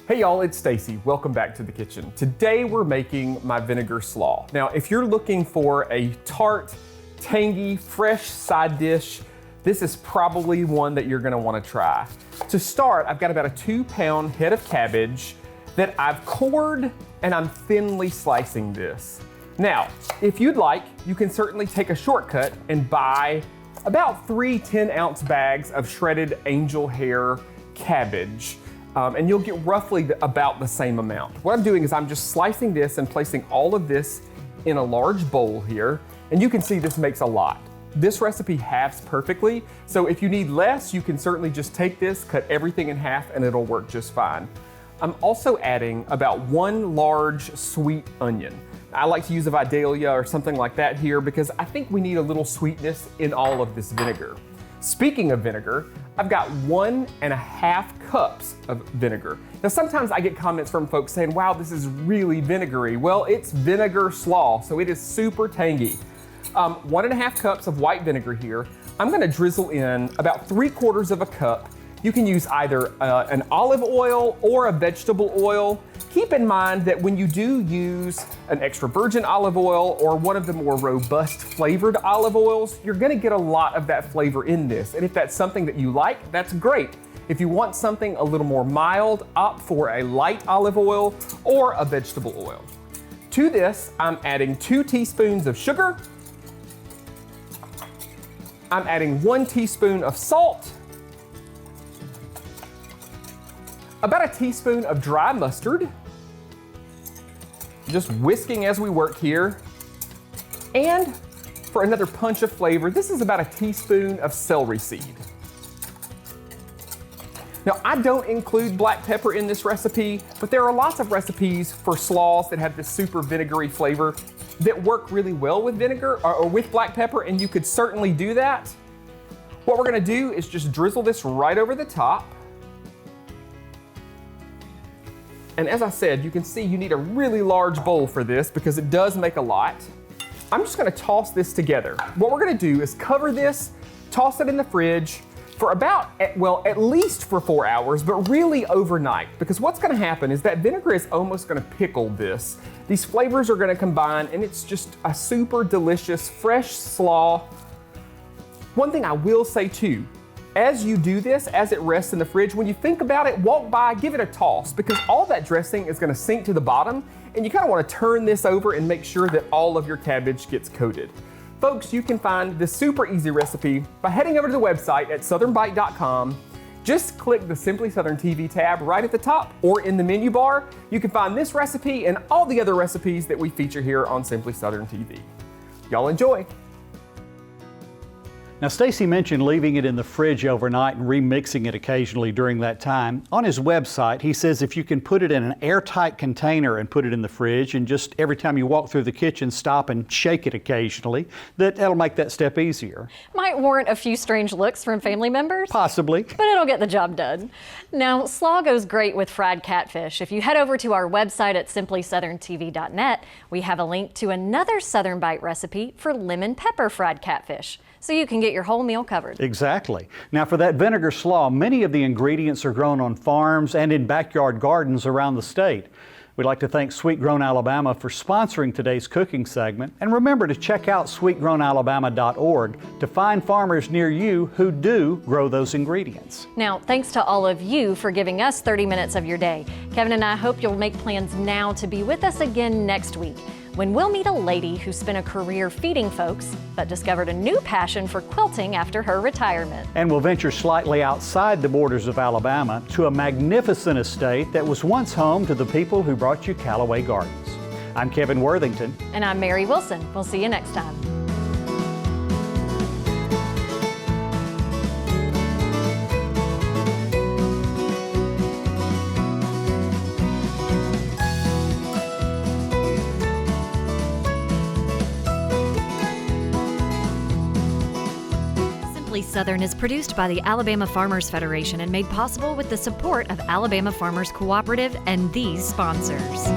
Hey y'all, it's Stacy. Welcome back to the kitchen. Today we're making my vinegar slaw. Now, if you're looking for a tart, tangy, fresh side dish, this is probably one that you're gonna wanna try. To start, I've got about a 2-pound head of cabbage that I've cored, and I'm thinly slicing this. Now, if you'd like, you can certainly take a shortcut and buy about 3 10-ounce bags of shredded angel hair cabbage. And you'll get roughly about the same amount. What I'm doing is I'm just slicing this and placing all of this in a large bowl here. And you can see this makes a lot. This recipe halves perfectly, so if you need less, you can certainly just take this, cut everything in half, and it'll work just fine. I'm also adding about 1 large sweet onion. I like to use a Vidalia or something like that here because I think we need a little sweetness in all of this vinegar. Speaking of vinegar, I've got 1.5 cups of vinegar. Now sometimes I get comments from folks saying, wow, this is really vinegary. Well, it's vinegar slaw, so it is super tangy. 1.5 cups of white vinegar here. I'm gonna drizzle in about 3/4 of a cup. You can use either an olive oil or a vegetable oil. Keep in mind that when you do use an extra virgin olive oil or one of the more robust flavored olive oils, you're gonna get a lot of that flavor in this. And if that's something that you like, that's great. If you want something a little more mild, opt for a light olive oil or a vegetable oil. To this, I'm adding 2 teaspoons of sugar. I'm adding 1 teaspoon of salt, about a teaspoon of dry mustard, just whisking as we work here. And for another punch of flavor, this is about a teaspoon of celery seed. Now, I don't include black pepper in this recipe, but there are lots of recipes for slaws that have this super vinegary flavor that work really well with vinegar or with black pepper, and you could certainly do that. What we're gonna do is just drizzle this right over the top. And as I said, you can see you need a really large bowl for this because it does make a lot. I'm just gonna toss this together. What we're gonna do is cover this, toss it in the fridge for about, well, at least for 4 hours, but really overnight. Because what's gonna happen is that vinegar is almost gonna pickle this. These flavors are gonna combine and it's just a super delicious, fresh slaw. One thing I will say too, as you do this, as it rests in the fridge, when you think about it, walk by, give it a toss, because all that dressing is gonna sink to the bottom, and you kinda wanna turn this over and make sure that all of your cabbage gets coated. Folks, you can find this super easy recipe by heading over to the website at southernbite.com. Just click the Simply Southern TV tab right at the top or in the menu bar. You can find this recipe and all the other recipes that we feature here on Simply Southern TV. Y'all enjoy. Now, Stacy mentioned leaving it in the fridge overnight and remixing it occasionally during that time. On his website, he says if you can put it in an airtight container and put it in the fridge and just every time you walk through the kitchen, stop and shake it occasionally, that'll make that step easier. Might warrant a few strange looks from family members. Possibly. But it'll get the job done. Now, slaw goes great with fried catfish. If you head over to our website at simplysouthern.tv.net, we have a link to another Southern Bite recipe for lemon pepper fried catfish, so you can get your whole meal covered. Exactly. Now for that vinegar slaw, many of the ingredients are grown on farms and in backyard gardens around the state. We'd like to thank Sweet Grown Alabama for sponsoring today's cooking segment. And remember to check out sweetgrownalabama.org to find farmers near you who do grow those ingredients. Now, thanks to all of you for giving us 30 minutes of your day. Kevin and I hope you'll make plans now to be with us again next week, when we'll meet a lady who spent a career feeding folks, but discovered a new passion for quilting after her retirement. And we'll venture slightly outside the borders of Alabama to a magnificent estate that was once home to the people who brought you Callaway Gardens. I'm Kevin Worthington. And I'm Mary Wilson. We'll see you next time. Southern is produced by the Alabama Farmers Federation and made possible with the support of Alabama Farmers Cooperative and these sponsors.